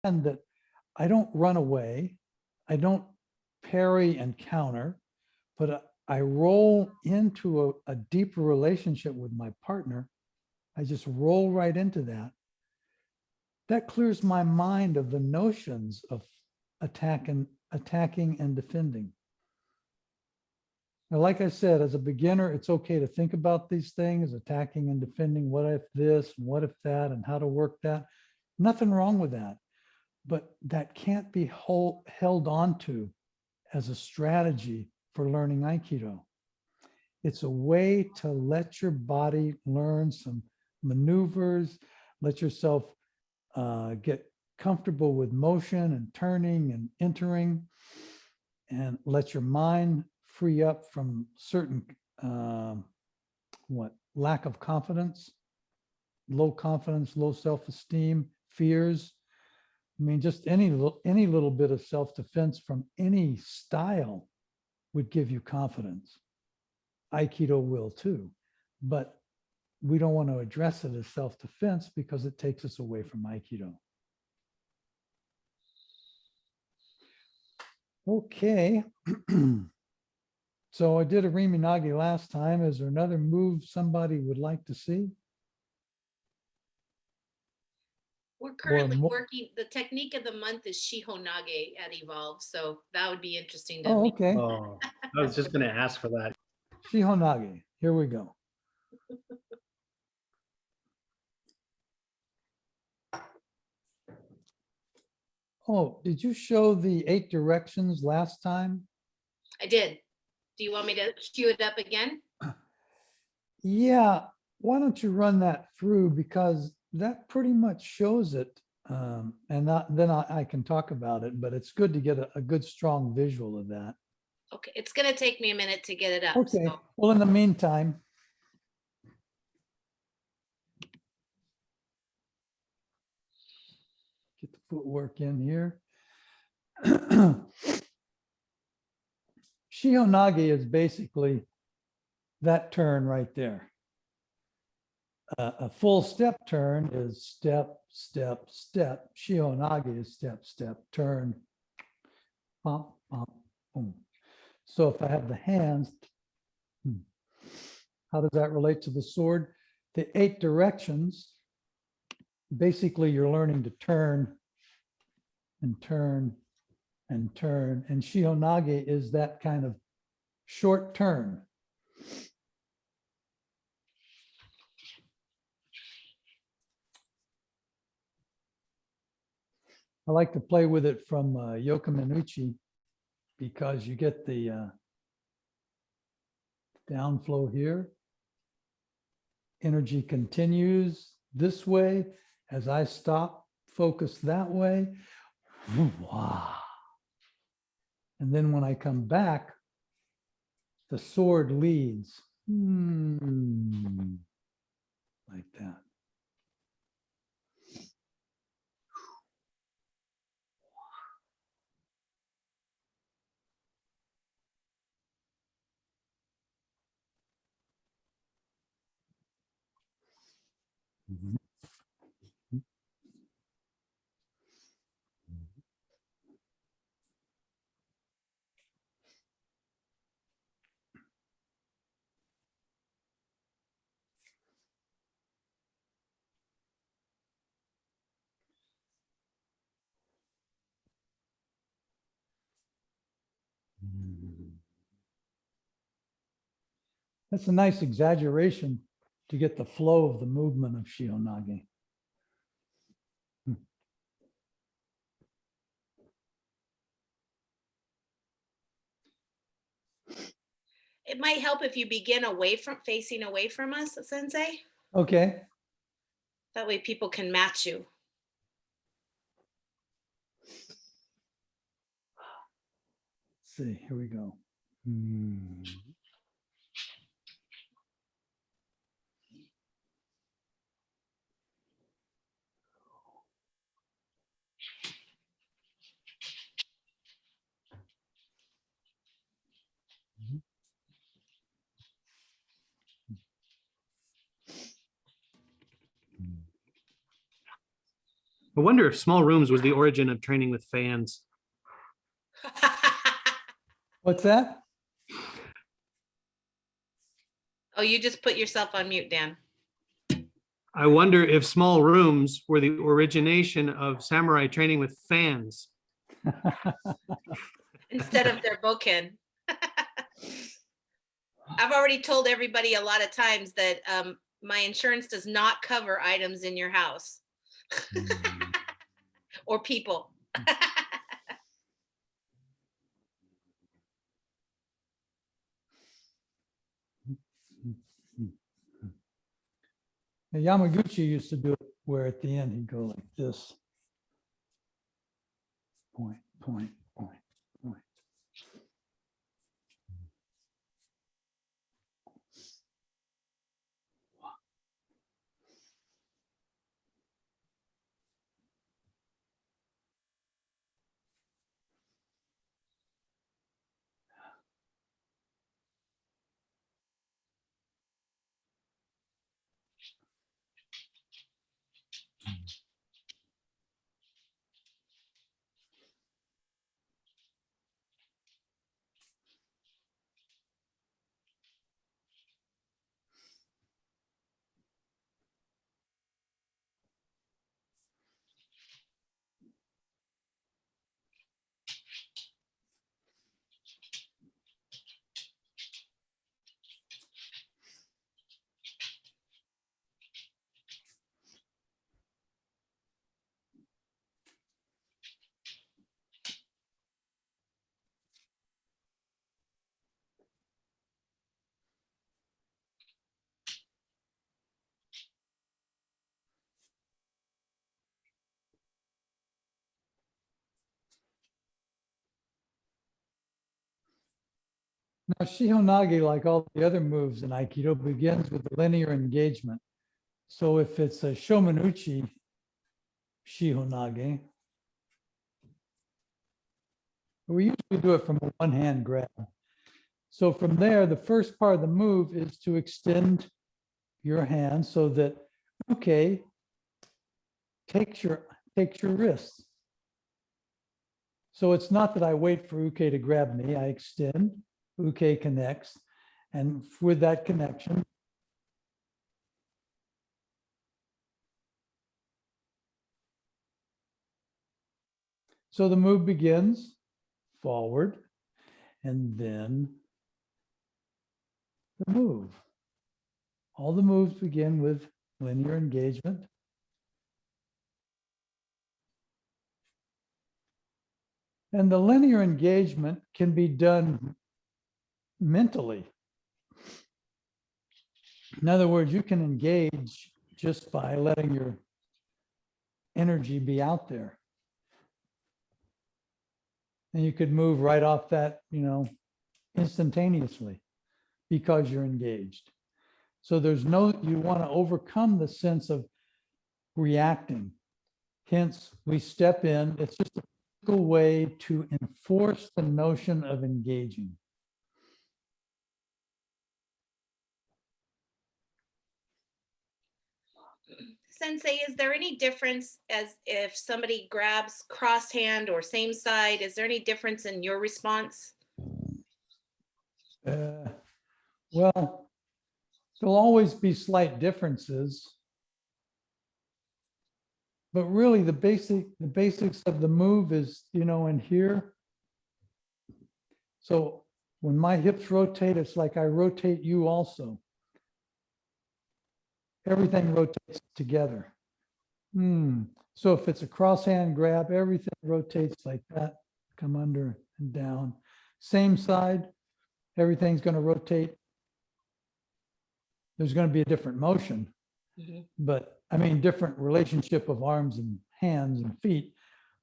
that I don't run away, I don't parry and counter, but I roll into a deeper relationship with my partner. I just roll right into that. That clears my mind of the notions of attacking and defending. Now, like I said, as a beginner, it's okay to think about these things, attacking and defending. What if this, and what if that, and how to work that. Nothing wrong with that. But that can't be held onto as a strategy for learning Aikido. It's a way to let your body learn some maneuvers, let yourself get comfortable with motion and turning and entering, and let your mind free up from certain lack of confidence, low confidence, low self-esteem, fears. I mean, just any little bit of self-defense from any style would give you confidence. Aikido will too, but we don't want to address it as self-defense because it takes us away from Aikido. Okay. So I did Ariminagi last time. Is there another move somebody would like to see? We're currently working, the technique of the month is Shihonage at Evolve. So that would be interesting to me. Okay. Oh, I was just going to ask for that. Shihonage, here we go. Oh, did you show the 8 directions last time? I did. Do you want me to cue it up again? Yeah, why don't you run that through, because that pretty much shows it. And then I can talk about it, but it's good to get a good strong visual of that. Okay, it's going to take me a minute to get it up. Okay, So. well, in the meantime, get the footwork in here. Shihonage is basically that turn right there. A full step turn is step, step, step. Shihonage is step, step, turn, pump, pump, boom. So if I have the hands, how does that relate to the sword? The 8 directions, basically you're learning to turn and turn and turn. And Shihonage is that kind of short turn. I like to play with it from Yokomenuchi because you get the downflow here. Energy continues this way. As I stop, focus that way. Wow. And then when I come back, the sword leads. Like that. That's a nice exaggeration to get the flow of the movement of Shihonage. It might help if you begin facing away from us, Sensei. Okay. That way people can match you. Let's see, here we go. I wonder if small rooms was the origin of training with fans. What's that? Oh, you just put yourself on mute, Dan. I wonder if small rooms were the origination of samurai training with fans. Instead of their bokken. I've already told everybody a lot of times that my insurance does not cover items in your house or people. Now, Yamaguchi used to do it where at the end he'd go like this. Point, point, point, point. Now, Shihonage, like all the other moves in Aikido, begins with linear engagement. So if it's a Shomanuchi Shihonage, we usually do it from a one-hand grab. So from there, the first part of the move is to extend your hand so that uke takes your wrists. So it's not that I wait for uke to grab me, I extend, uke connects, and with that connection, so the move begins forward, and then the move. All the moves begin with linear engagement. And the linear engagement can be done mentally. In other words, you can engage just by letting your energy be out there. And you could move right off that, instantaneously because you're engaged. So you want to overcome the sense of reacting. Hence, we step in. It's just a physical way to enforce the notion of engaging. Sensei, is there any difference as if somebody grabs cross hand or same side? Is there any difference in your response? Well, there'll always be slight differences. But really the basics of the move is, in here. So when my hips rotate, it's like I rotate you also. Everything rotates together. So if it's a cross hand grab, everything rotates like that, come under and down. Same side, everything's going to rotate. There's going to be a different motion, but different relationship of arms and hands and feet,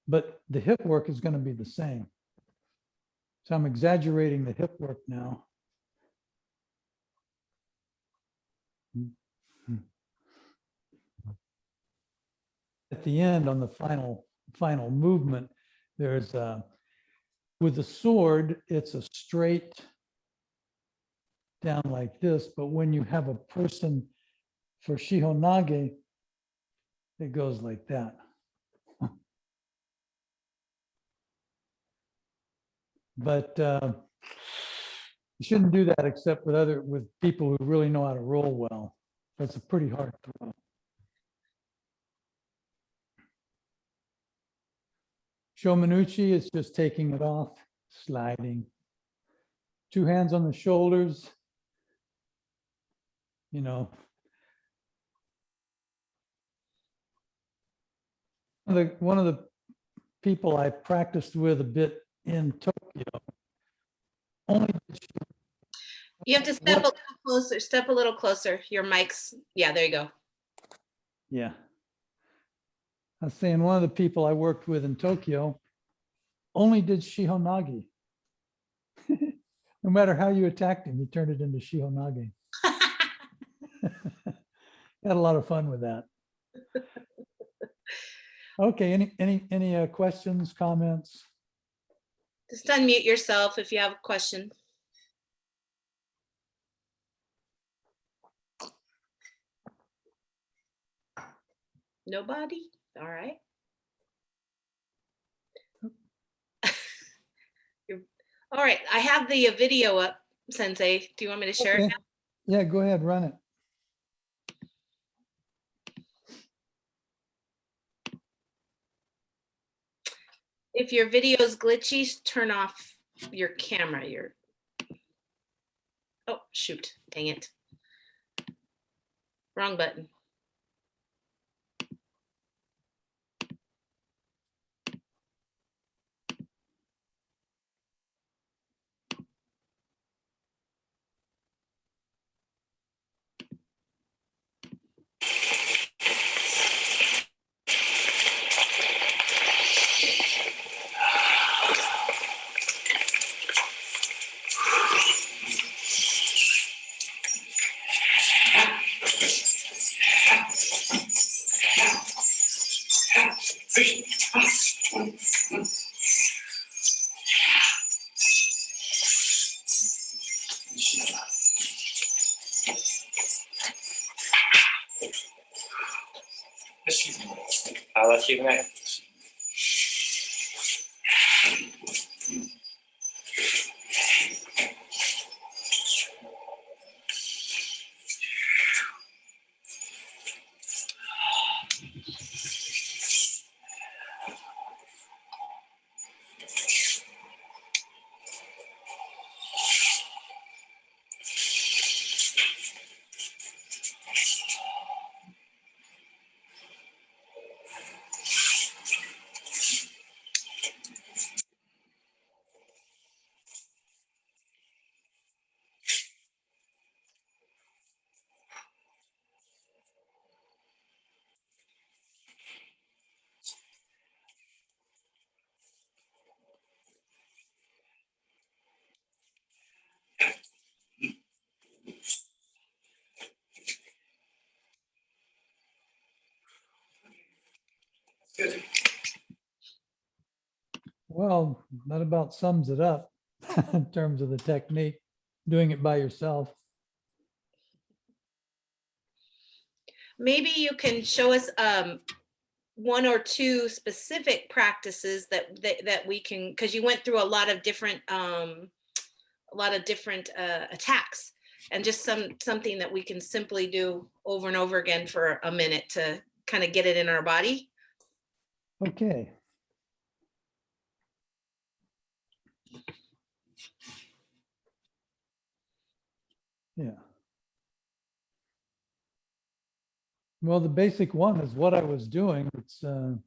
but the hip work is going to be the same. So I'm exaggerating the hip work now. At the end, on the final movement, there's with the sword, it's a straight down like this, but when you have a person for Shihonage, it goes like that. But you shouldn't do that except with people who really know how to roll well. That's a pretty hard throw. Shomanuchi is just taking it off, sliding. 2 hands on the shoulders. You know, one of the people I practiced with a bit in Tokyo, only You have to step a little closer, step a little closer. Your mic's, yeah, there you go. yeah. I was saying one of the people I worked with in Tokyo only did Shihonage. No matter how you attacked him, he turned it into Shihonage. Had a lot of fun with that. Okay, any questions, comments? Just unmute yourself if you have a question. Nobody? All right. All right, I have the video up, Sensei. Do you want me to share it Okay. now? Yeah, go ahead, run it. If your video is glitchy, turn off your camera. Oh, shoot, dang it. Wrong button. Well, that about sums it up in terms of the technique, doing it by yourself. Maybe you can show us 1 or 2 specific practices that we can, because you went through a lot of different attacks, and just something that we can simply do over and over again for a minute to kind of get it in our body. Okay. Yeah. Well, the basic one is what I was doing. It's 1,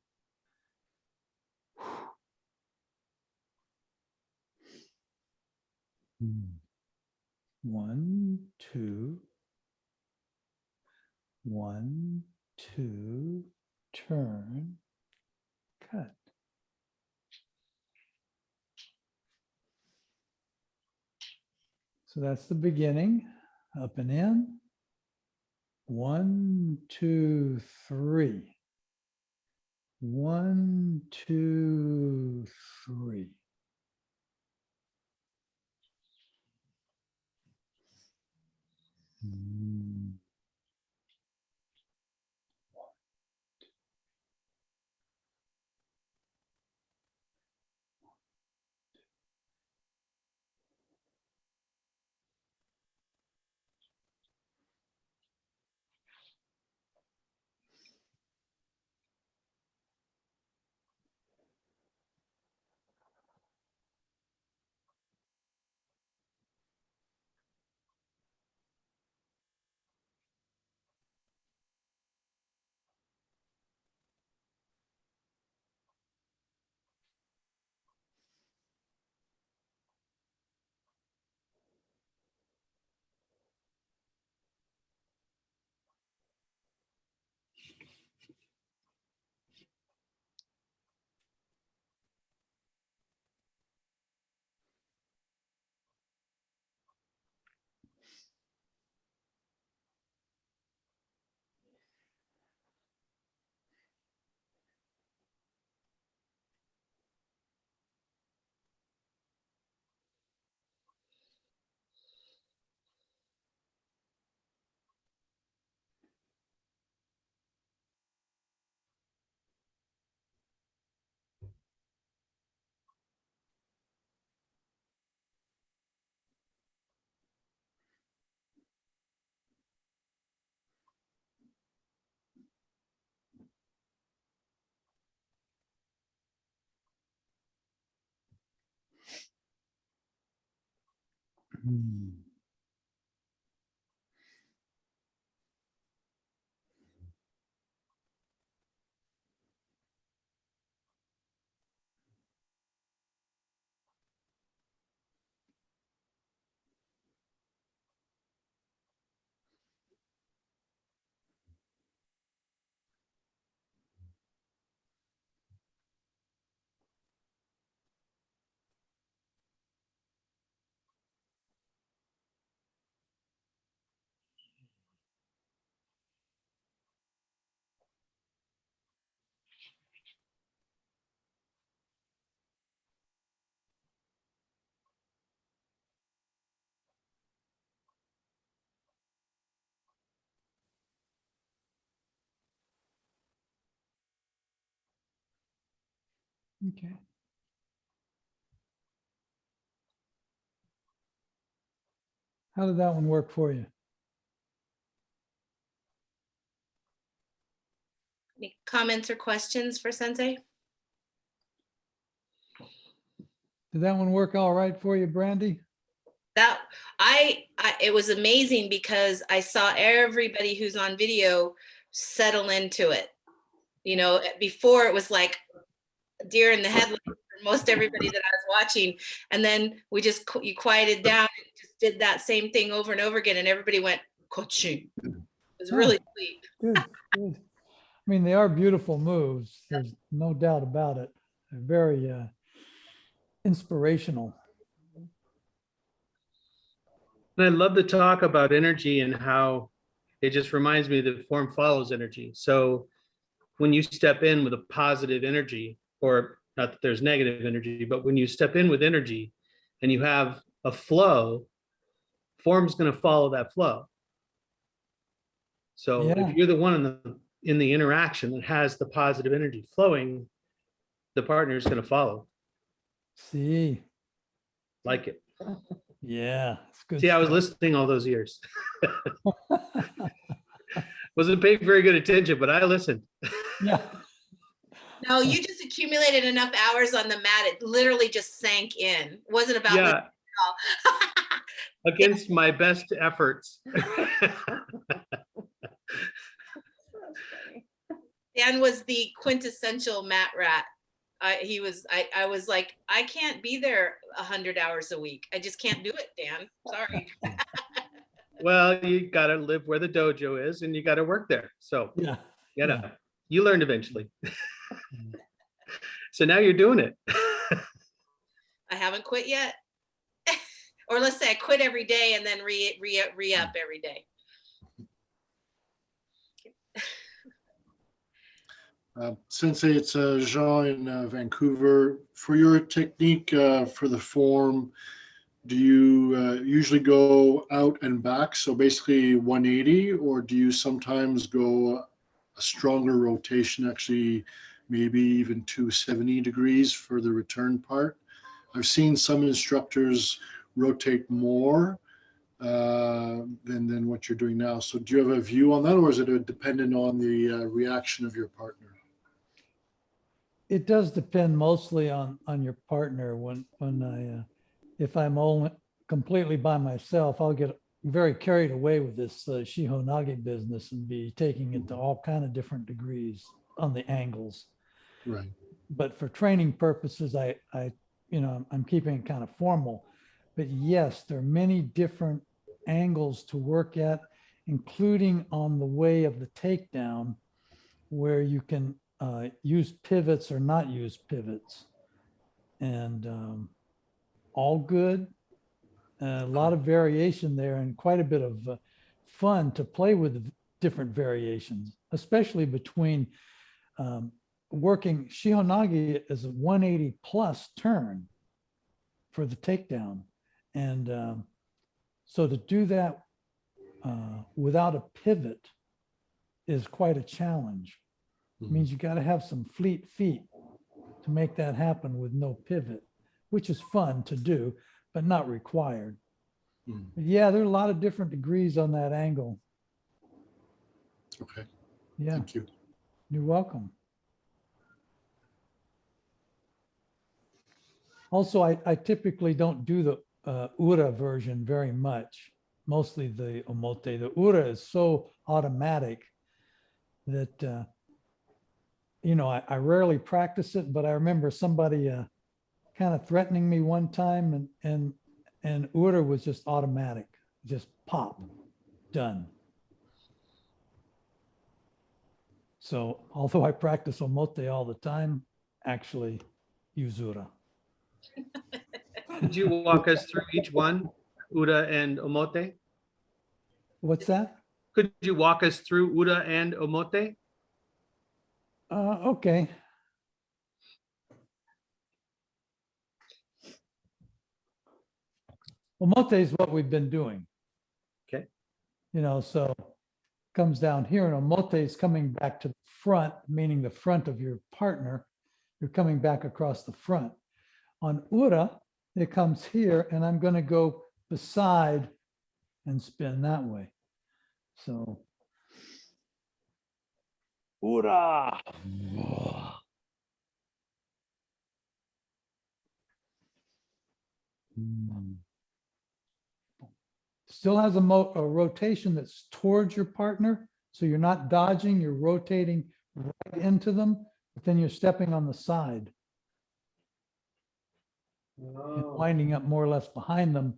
2, 1, 2, turn, cut. So that's the beginning, up and in. 1, 2, 3. 1, 2, 3. Hmm. Okay. How did that one work for you? Any comments or questions for Sensei? Did that one work all right for you, Brandy? That it was amazing because I saw everybody who's on video settle into it. You know, before it was like deer in the headlights for most everybody that I was watching, and then you quieted down and just did that same thing over and over again, and everybody went coaching. It was really sweet. Good, good. I mean, they are beautiful moves. There's no doubt about it. They're very inspirational. And I love to talk about energy and how it just reminds me that form follows energy. So when you step in with a positive energy, or not that there's negative energy, but when you step in with energy and you have a flow, form's going to follow that flow. So Yeah. if you're the one in the interaction that has the positive energy flowing, the partner is going to follow. See, Like it. yeah, it's good. See, I was stuff. listening all those years. Wasn't paying very good attention, but I listened. Yeah. No, you just accumulated enough hours on the mat. It literally just sank in. It wasn't about Yeah, listening at all. against my best efforts. Dan was the quintessential mat rat. I was like, I can't be there 100 hours a week. I just can't do it, Dan. Sorry. Well, you got to live where the dojo is and you got to work there. So, Yeah. you learned eventually. So now you're doing it. I haven't quit yet. Or let's say I quit every day and then re-up every day. Sensei, it's Jean in Vancouver. For your technique for the form, do you usually go out and back, so basically 180, or do you sometimes go a stronger rotation, actually maybe even 270 degrees for the return part? I've seen some instructors rotate more than what you're doing now. So do you have a view on that, or is it dependent on the reaction of your partner? It does depend mostly on your partner. When I if I'm only completely by myself, I'll get very carried away with this Shihonage business and be taking it to all kind of different degrees on the angles. Right. But for training purposes, I'm keeping it kind of formal. But yes, there are many different angles to work at, including on the way of the takedown, where you can use pivots or not use pivots. And all good. A lot of variation there and quite a bit of fun to play with different variations, especially between working Shihonage as a 180 plus turn for the takedown. And so to do that without a pivot is quite a challenge. It means you got to have some fleet feet to make that happen with no pivot, which is fun to do, but not required. But yeah, there are a lot of different degrees on that angle. Okay. Yeah. Thank you. You're welcome. Also, I typically don't do Ura version very much, mostly the Omote. The Ura is so automatic that, you know, I rarely practice it, but I remember somebody kind of threatening me one time, and Ura was just automatic, just pop, done. So although I practice Omote all the time, actually use Ura. Could you walk us through each one, Uda and Omote? What's that? Could you walk us through Uda and Omote? Okay. Omote is what we've been doing. Okay. You know, so comes down here, and Omote is coming back to the front, meaning the front of your partner. You're coming back across the front. On Ura, it comes here, and I'm going to go beside and spin that way. So Ura. Still has a rotation that's towards your partner. So you're not dodging, you're rotating right into them, but then you're stepping on the side and winding up more or less behind them.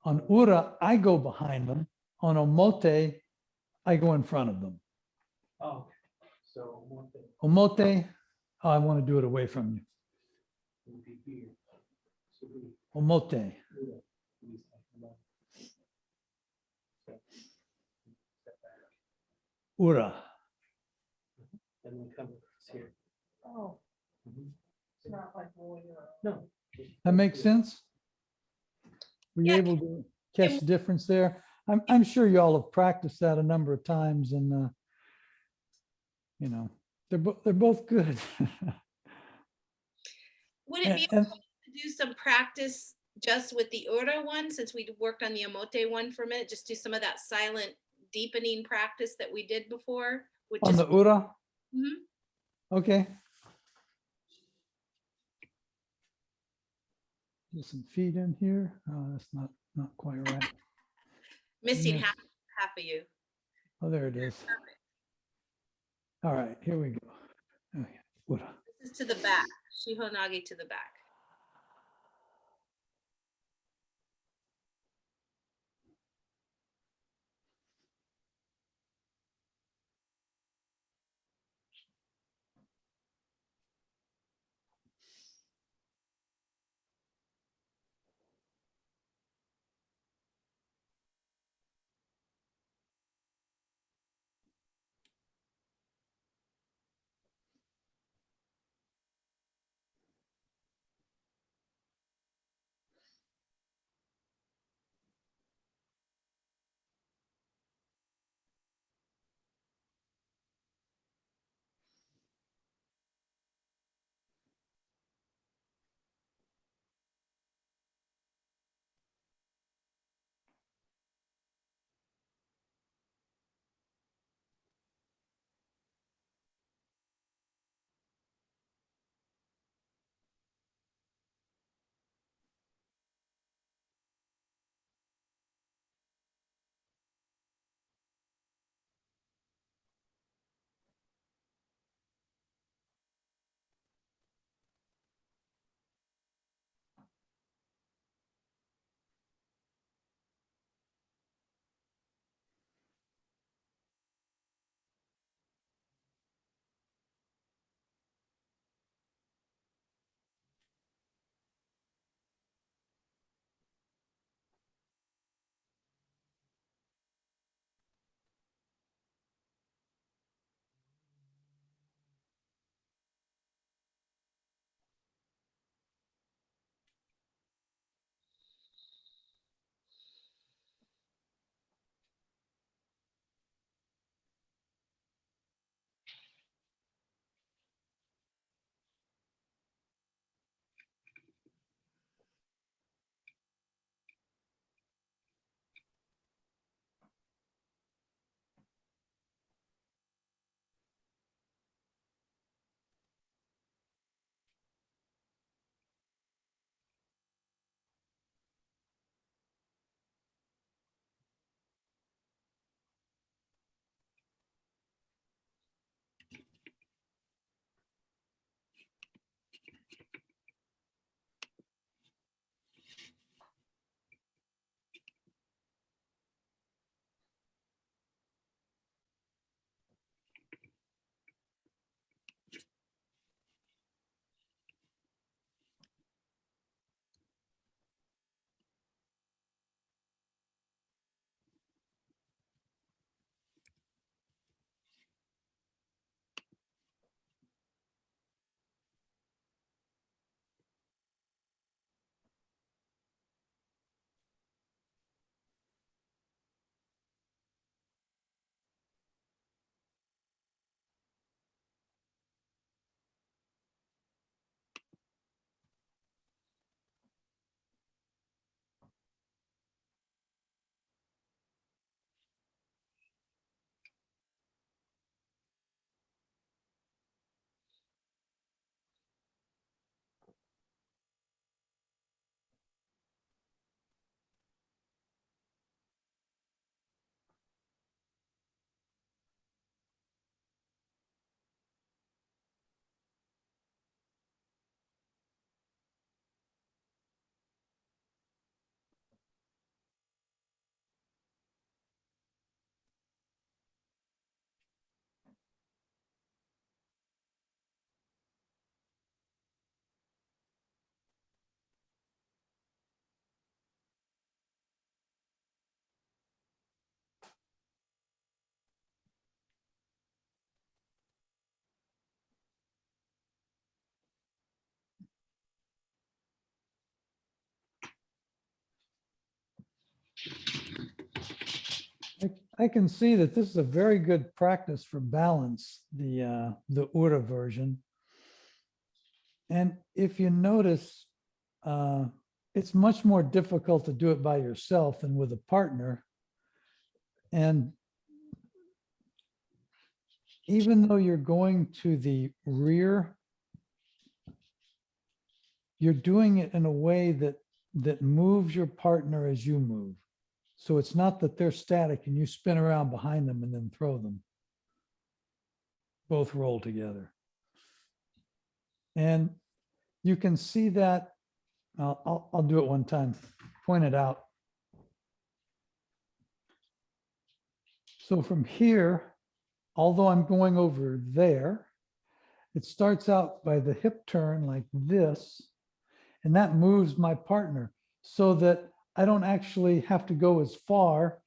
On Ura, I go behind them. On Omote, I go in front of them. Oh, so Omote Omote, oh, I want to do it away from you. would be here. So we- Omote. Uda, we step back. Step back. Ura. And then come across here. Oh, Mhm. it's not like warrior. No. That makes sense? Were you Yeah. able to catch the difference there? I'm sure you all have practiced that a number of times, and you know, they're both good. Would it be And to do some practice just with the Ura one, since we worked on the Omote one for a minute, just do some of that silent deepening practice that we did before? Would on just, the Ura, Mhm. okay. Get some feet in here. Oh, that's not quite right. Missing Yes. half of you. Oh, there it is. All right, here we go. Okay, Ura. This is to the back, Shihonage to the back. I can see that this is a very good practice for balance, the Ura version. And if you notice, it's much more difficult to do it by yourself than with a partner. And even though you're going to the rear, you're doing it in a way that moves your partner as you move. So it's not that they're static and you spin around behind them and then throw them. Both roll together. And you can see that, I'll do it one time, point it out. So from here, although I'm going over there, it starts out by the hip turn like this, and that moves my partner so that I don't actually have to go as far,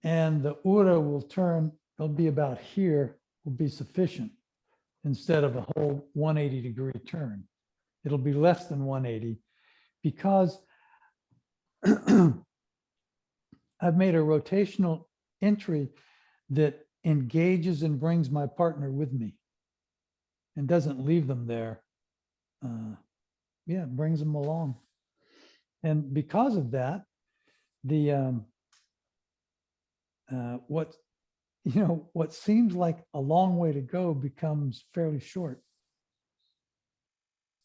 and the Ura will turn, it'll be about here, will be sufficient instead of a whole 180-degree turn. It'll be less than 180 because I've made a rotational entry that engages and brings my partner with me and doesn't leave them there. Yeah, it brings them along. And because of that, the what seems like a long way to go becomes fairly short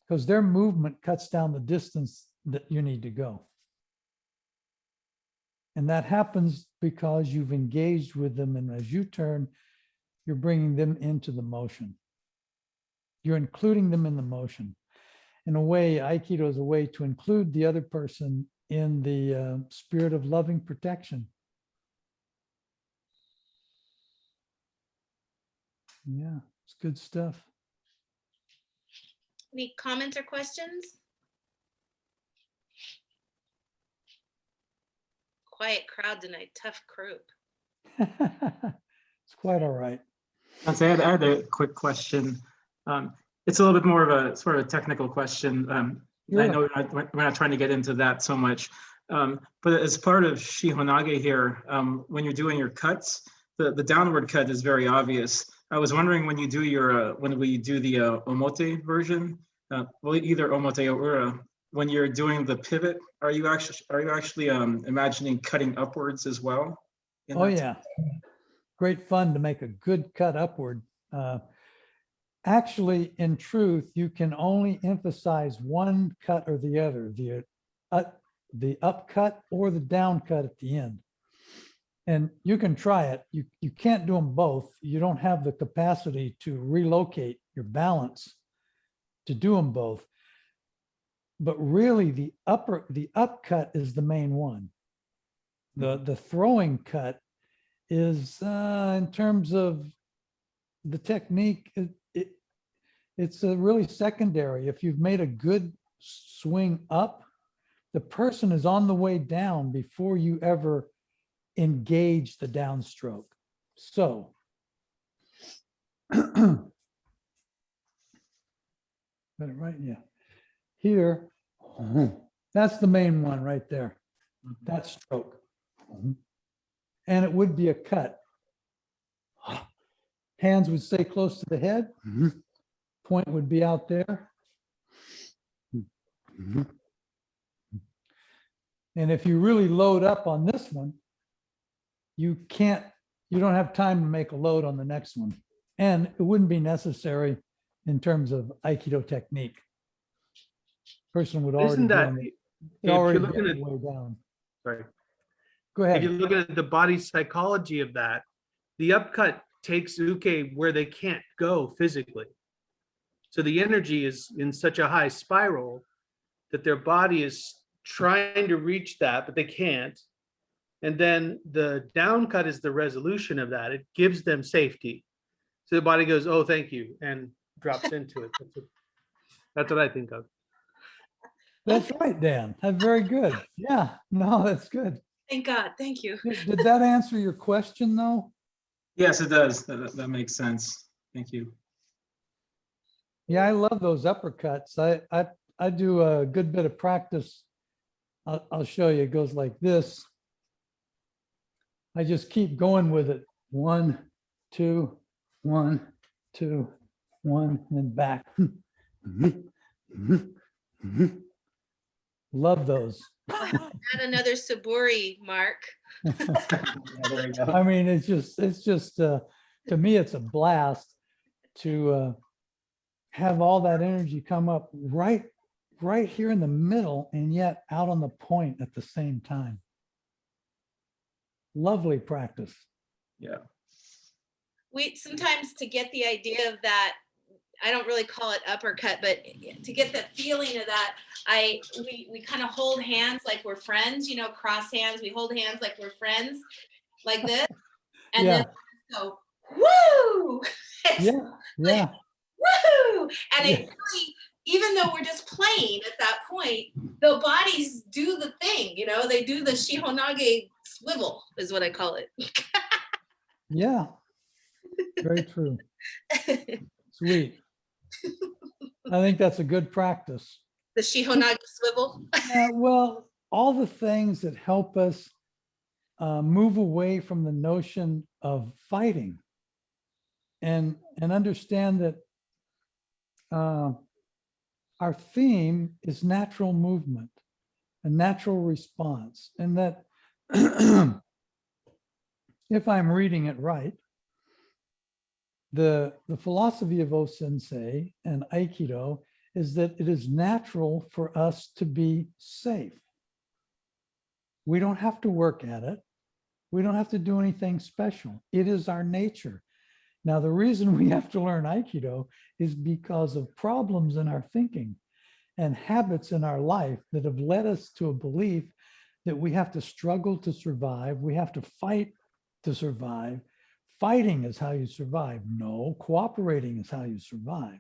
because their movement cuts down the distance that you need to go. And that happens because you've engaged with them, and as you turn, you're bringing them into the motion. You're including them in the motion. In a way, Aikido is a way to include the other person in the spirit of loving protection. Yeah, it's good stuff. Any comments or questions? Quiet crowd tonight, tough group. It's quite all right. I had a quick question. It's a little bit more of a sort of technical question. I know we're not trying to get into that so much, but as part of Shihonage here, when you're doing your cuts, the downward cut is very obvious. I was wondering when you do your when we do the omote version, well, either omote or ura, when you're doing the pivot, are you actually imagining cutting upwards as well? Oh yeah, great fun to make a good cut upward. Actually, in truth, you can only emphasize one cut or the other, the up cut or the down cut at the end. And you can try it. You can't do them both. You don't have the capacity to relocate your balance to do them both. But really, the up cut is the main one. The throwing cut is in terms of the technique, it's a really secondary. If you've made a good swing up, the person is on the way down before you ever engage the downstroke. So got it right? Yeah. Here, that's the main one right there. That stroke. And it would be a cut. Hands would stay close to the head. Point would be out there. And if you really load up on this one, you don't have time to make a load on the next one. And it wouldn't be necessary in terms of Aikido technique. Person would already Isn't that, be if already you're looking at, way down. sorry, Go if ahead. you look at the body psychology of that, the upcut takes uke where they can't go physically. So the energy is in such a high spiral that their body is trying to reach that, but they can't. And then the down cut is the resolution of that. It gives them safety. So the body goes, oh, thank you, and drops into it. That's what I think of. That's right, Dan. That's very good. Yeah, no, that's good. Thank God, thank you. Did that answer your question though? Yes, it does. That makes sense. Thank you. Yeah, I love those uppercuts. I do a good bit of practice. I'll show you. It goes like this. I just keep going with it. 1, 2, 1, 2, 1, and then back. Love those. Add another Saburi, Mark. There we go. I mean, it's just, to me, it's a blast to have all that energy come up right here in the middle and yet out on the point at the same time. Lovely practice. Yeah. We sometimes, to get the idea of that, I don't really call it uppercut, but to get the feeling of that, we kind of hold hands like we're friends, you know, cross hands. We hold hands like we're friends, like this, and Yeah. then go woo. It's Yeah, yeah. woo, and Yeah. it really, even though we're just playing at that point, the bodies do the thing, you know, they do the Shihonage swivel is what I call it. Yeah, very true. Sweet. I think that's a good practice. The Shihonage swivel. Yeah, well, all the things that help us move away from the notion of fighting and understand that our theme is natural movement, a natural response, and that if I'm reading it right, the philosophy of O Sensei and Aikido is that it is natural for us to be safe. We don't have to work at it. We don't have to do anything special. It is our nature. Now, the reason we have to learn Aikido is because of problems in our thinking and habits in our life that have led us to a belief that we have to struggle to survive. We have to fight to survive. Fighting is how you survive. No, cooperating is how you survive.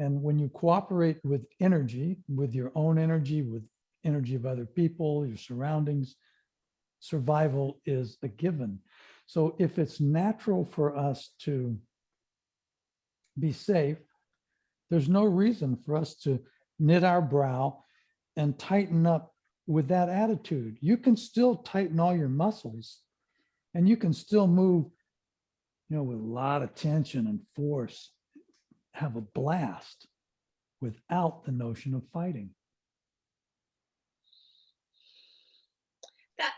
And when you cooperate with energy, with your own energy, with energy of other people, your surroundings, survival is a given. So if it's natural for us to be safe, there's no reason for us to knit our brow and tighten up with that attitude. You can still tighten all your muscles and you can still move, you know, with a lot of tension and force, have a blast without the notion of fighting.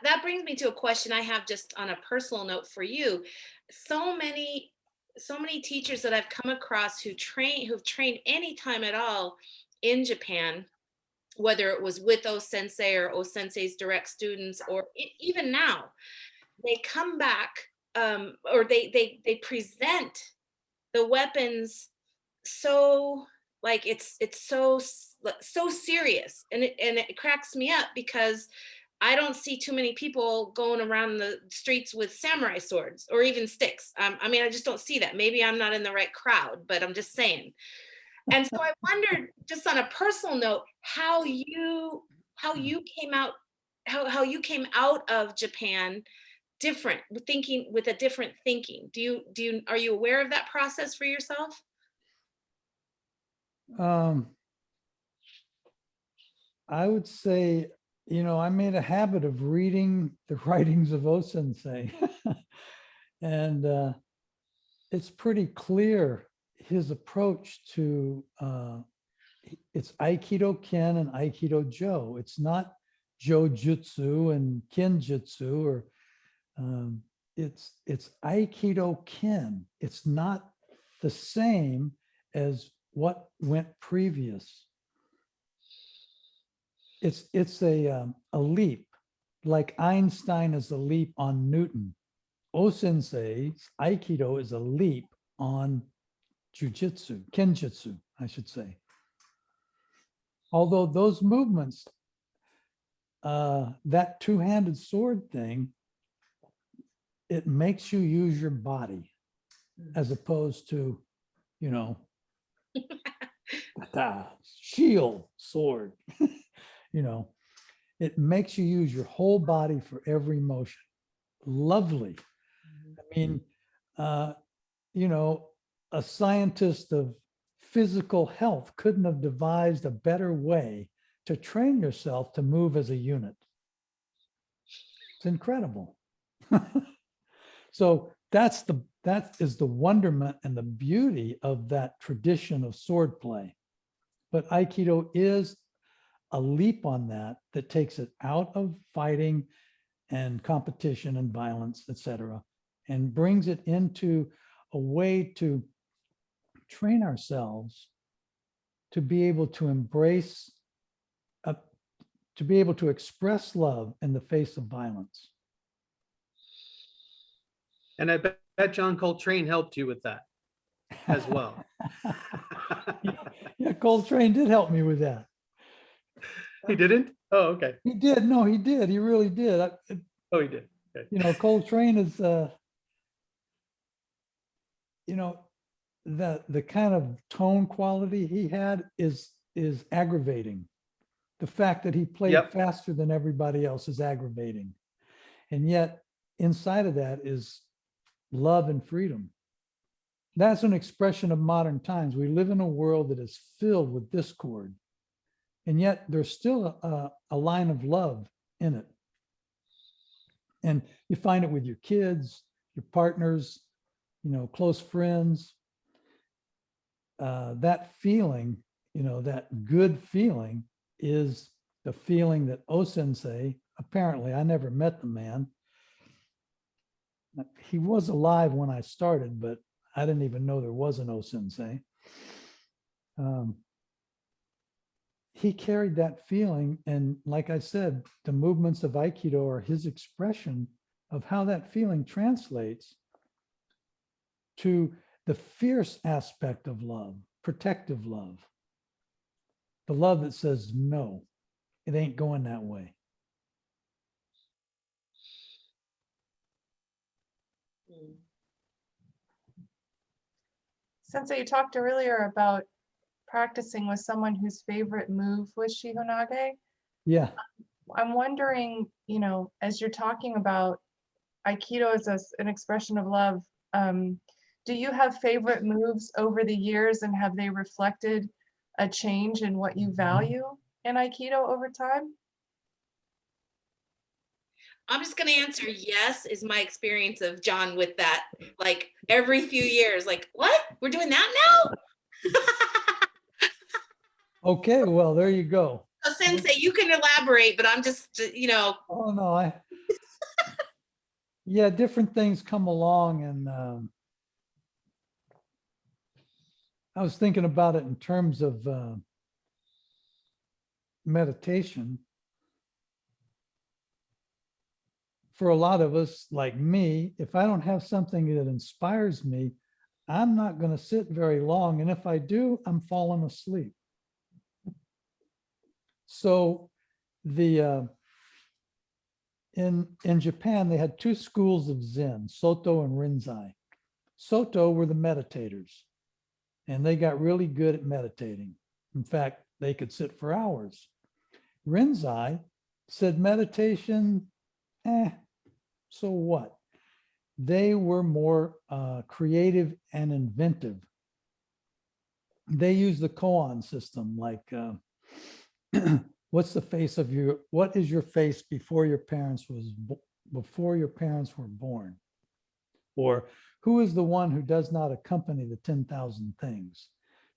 That brings me to a question I have just on a personal note for you. So many teachers that I've come across who've trained any time at all in Japan, whether it was with O Sensei or O Sensei's direct students, or even now, they come back or they present the weapons so like it's so serious, and it cracks me up because I don't see too many people going around the streets with samurai swords or even sticks. I mean, I just don't see that. Maybe I'm not in the right crowd, but I'm just saying. And so I wondered, just on a personal note, how you came out of Japan different, with a different thinking. Are you aware of that process for yourself? I would say, you know, I made a habit of reading the writings of O Sensei. And it's pretty clear his approach to, it's Aikido-Ken and Aiki-Jo. It's not Jojutsu and Kenjutsu, or it's Aikido-Ken. It's not the same as what went previous. It's a leap, like Einstein is a leap on Newton. O Sensei's Aikido is a leap on Jujitsu, Kenjutsu, I should say. Although those movements, that two-handed sword thing, it makes you use your body as opposed to, you know, shield, sword. You know, it makes you use your whole body for every motion. Lovely. I mean, you know, a scientist of physical health couldn't have devised a better way to train yourself to move as a unit. It's incredible. So that is the wonderment and the beauty of that tradition of sword play. But Aikido is a leap on that takes it out of fighting and competition and violence, etc., and brings it into a way to train ourselves to be able to embrace, to be able to express love in the face of violence. And I bet John Coltrane helped you with that as well. Yeah, Coltrane did help me with that. He didn't? Oh, okay. He did. No, he did. He really did. Oh, he did. Okay. You know, Coltrane is, you know, the kind of tone quality he had is aggravating. The fact that he played Yep. faster than everybody else is aggravating. And yet inside of that is love and freedom. That's an expression of modern times. We live in a world that is filled with discord. And yet there's still a line of love in it. And you find it with your kids, your partners, you know, close friends. That feeling, you know, that good feeling is the feeling that O Sensei, apparently, I never met the man. He was alive when I started, but I didn't even know there was an O Sensei. He carried that feeling. And like I said, the movements of Aikido are his expression of how that feeling translates to the fierce aspect of love, protective love. The love that says, no, it ain't going that way. Sensei, you talked earlier about practicing with someone whose favorite move was Shihonage. Yeah. I'm wondering, you know, as you're talking about Aikido as an expression of love, do you have favorite moves over the years, and have they reflected a change in what you value in Aikido over time? I'm just going to answer yes, is my experience of John with that. Like every few years, like, what? We're doing that now? Okay, well, there you go. So Sensei, you can elaborate, but I'm just, you know. Oh, no, yeah, different things come along. And I was thinking about it in terms of meditation. For a lot of us, like me, if I don't have something that inspires me, I'm not going to sit very long. And if I do, I'm falling asleep. So in Japan, they had two schools of Zen, Soto and Rinzai. Soto were the meditators, and they got really good at meditating. In fact, they could sit for hours. Rinzai said meditation, so what? They were more creative and inventive. They used the koan system, like what's the face of your, what is your face before your parents were born? Or who is the one who does not accompany the 10,000 things?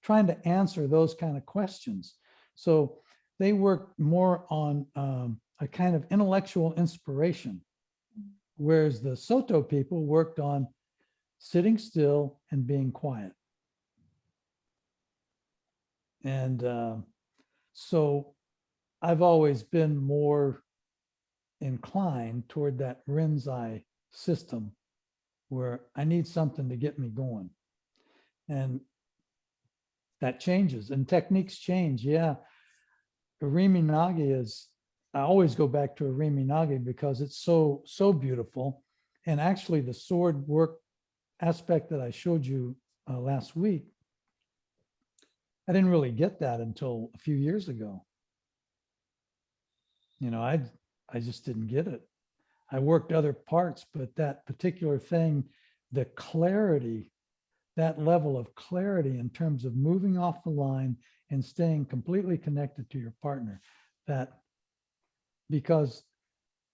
Trying to answer those kind of questions. So they worked more on a kind of intellectual inspiration, whereas the Soto people worked on sitting still and being quiet. And so I've always been more inclined toward that Rinzai system, where I need something to get me going. And that changes and techniques change. Yeah. Ariminagi is, I always go back to Ariminagi because it's so beautiful. And actually the sword work aspect that I showed you last week, I didn't really get that until a few years ago. You know, I just didn't get it. I worked other parts, but that particular thing, the clarity, that level of clarity in terms of moving off the line and staying completely connected to your partner, that, because,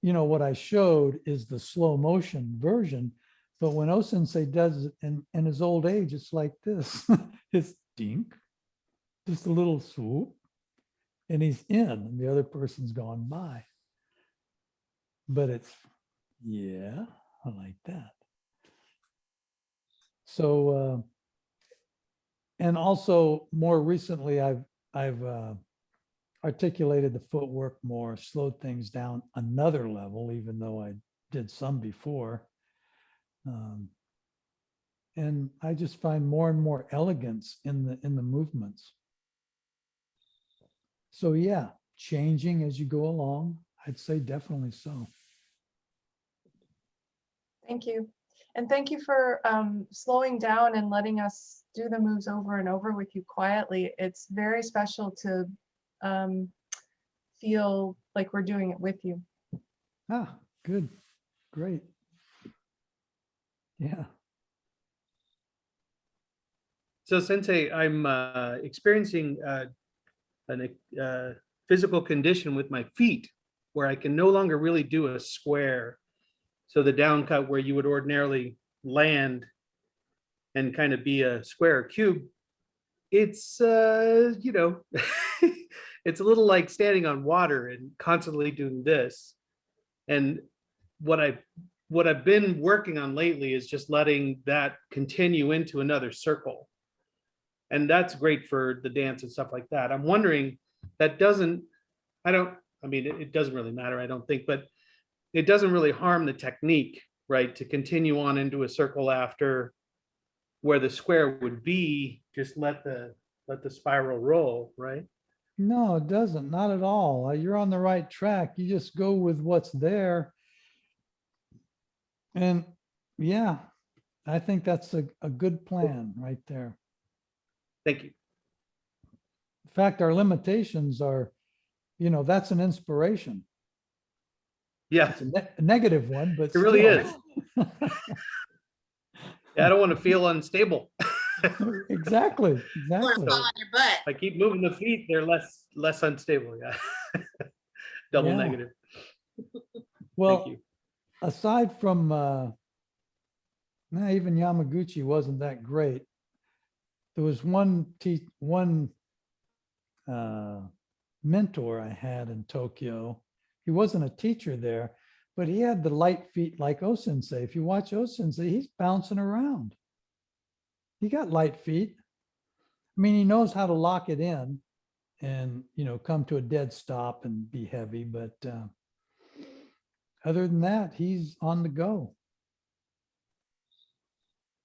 you know, what I showed is the slow motion version. But when O-sensei does it in his old age, it's like this. It's dink, just a little swoop, and he's in, and the other person's gone by. But it's, yeah, I like that. So, and also more recently, I've articulated the footwork more, slowed things down another level, even though I did some before. And I just find more and more elegance in the movements. So yeah, changing as you go along, I'd say definitely so. Thank you. And thank you for slowing down and letting us do the moves over and over with you quietly. It's very special to feel like we're doing it with you. Ah, good, great. Yeah. So Sensei, I'm experiencing a physical condition with my feet where I can no longer really do a square. So the down cut where you would ordinarily land and kind of be a square or cube, it's, you know, it's a little like standing on water and constantly doing this. And what I've been working on lately is just letting that continue into another circle. And that's great for the dance and stuff like that. I'm wondering, that doesn't, I mean, it doesn't really matter, I don't think, but it doesn't really harm the technique, right? To continue on into a circle after where the square would be, just let the spiral roll, right? No, it doesn't, not at all. You're on the right track. You just go with what's there. And yeah, I think that's a good plan right there. Thank you. In fact, our limitations are, you know, that's an inspiration. Yeah, It's a negative one, but it really still. is. Yeah, I don't want to feel unstable. Exactly, Or exactly. fall on your butt. If I keep moving the feet, they're less unstable. Yeah. Double Yeah. negative. Thank Well, you. aside from, even Yamaguchi wasn't that great. There was one mentor I had in Tokyo. He wasn't a teacher there, but he had the light feet like O-sensei. If you watch O-sensei, he's bouncing around. He got light feet. I mean, he knows how to lock it in and, you know, come to a dead stop and be heavy. But other than that, he's on the go.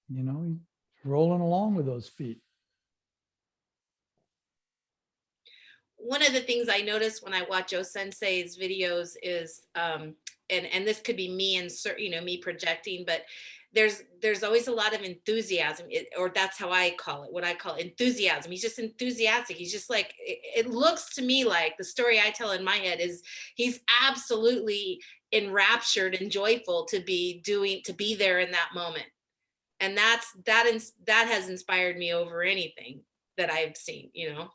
You know, he's rolling along with those feet. One of the things I notice when I watch O-sensei's videos is, and this could be me and, you know, me projecting, but there's always a lot of enthusiasm, or that's how I call it, what I call enthusiasm. He's just enthusiastic. He's just like, it looks to me like the story I tell in my head is he's absolutely enraptured and joyful to be there in that moment. And that has inspired me over anything that I've seen, you know.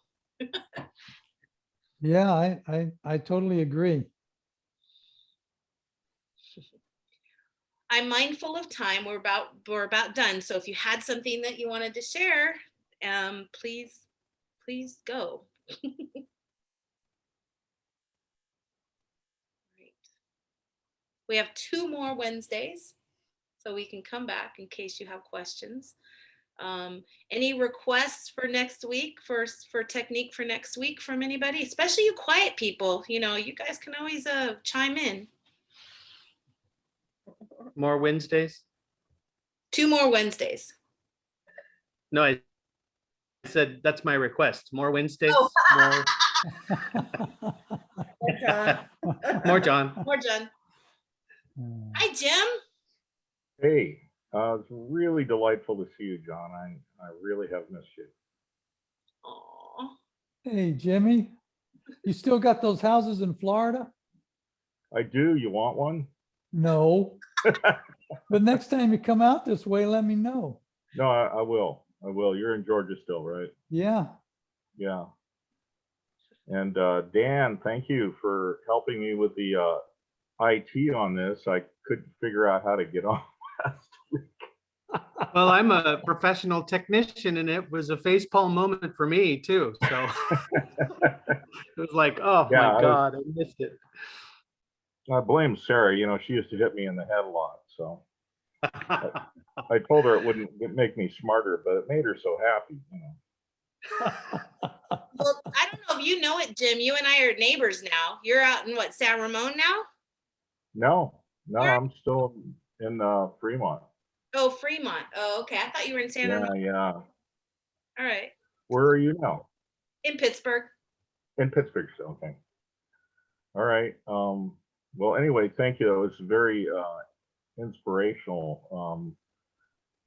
Yeah, I totally agree. I'm mindful of time. We're about done. So if you had something that you wanted to share, please go. Right. We have 2 more Wednesdays, so we can come back in case you have questions. Any requests for next week, for technique for next week from anybody, especially you quiet people? You know, you guys can always chime in. More Wednesdays? 2 more Wednesdays. No, I said that's my request. More Wednesdays. Oh. More John. More John. Hi, Jim. Hey, it's really delightful to see you, John. I really have missed you. Aw. Hey, Jimmy, you still got those houses in Florida? I do. You want one? No. But next time you come out this way, let me know. No, I will. I will. You're in Georgia still, right? Yeah. Yeah. And Dan, thank you for helping me with the IT on this. I couldn't figure out how to get on last week. Well, I'm a professional technician and it was a facepalm moment for me too. So it was like, oh Yeah, my God, I missed it. I blame Sarah. You know, she used to hit me in the head a lot. So I told her it wouldn't make me smarter, but it made her so happy. You know. Well, I don't know if you know it, Jim. You and I are neighbors now. You're out in what, San Ramon now? No, Where- I'm still in Fremont. Oh, Fremont. Oh, okay. I thought you were in San Ramon. Yeah. All right. Where are you now? In Pittsburgh. In Pittsburgh still. Okay. All right. Well, anyway, thank you. It was very inspirational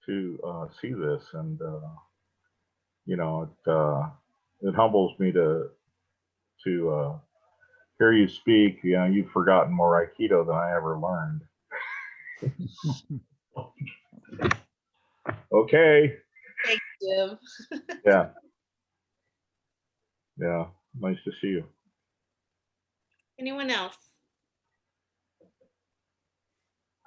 to see this, and you know, it humbles me to hear you speak. You know, you've forgotten more Aikido than I ever learned. Okay. Thank you, Jim. Yeah. Yeah. Nice to see you. Anyone else?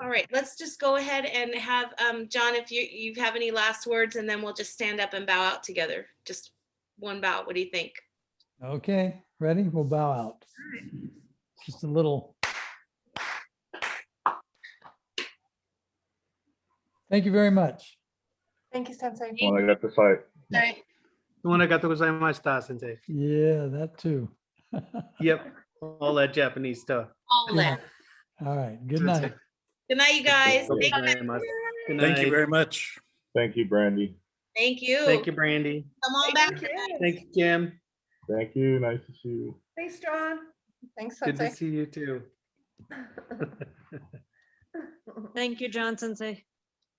All right, let's just go ahead and have John, if you have any last words, and then we'll just stand up and bow out together. Just one bow. What do you think? Okay, ready? We'll bow out. Just a little. Thank you very much. Thank you, Sensei. Well, I got the site. Right. Arigatou gozaimashita, Sensei. Yeah, that too. Yep, all that Japanese stuff. All of Yeah. that. All right, good night. Good night, you guys. Okay. Good Thank you night. very much. Thank you, Brandy. Thank you. Thank you, Brandy. Come on back. Thank you, Kim. Thank you. Nice to see you. Thanks, John. Thanks, Good to Sensei. see you too. Thank you, John Sensei.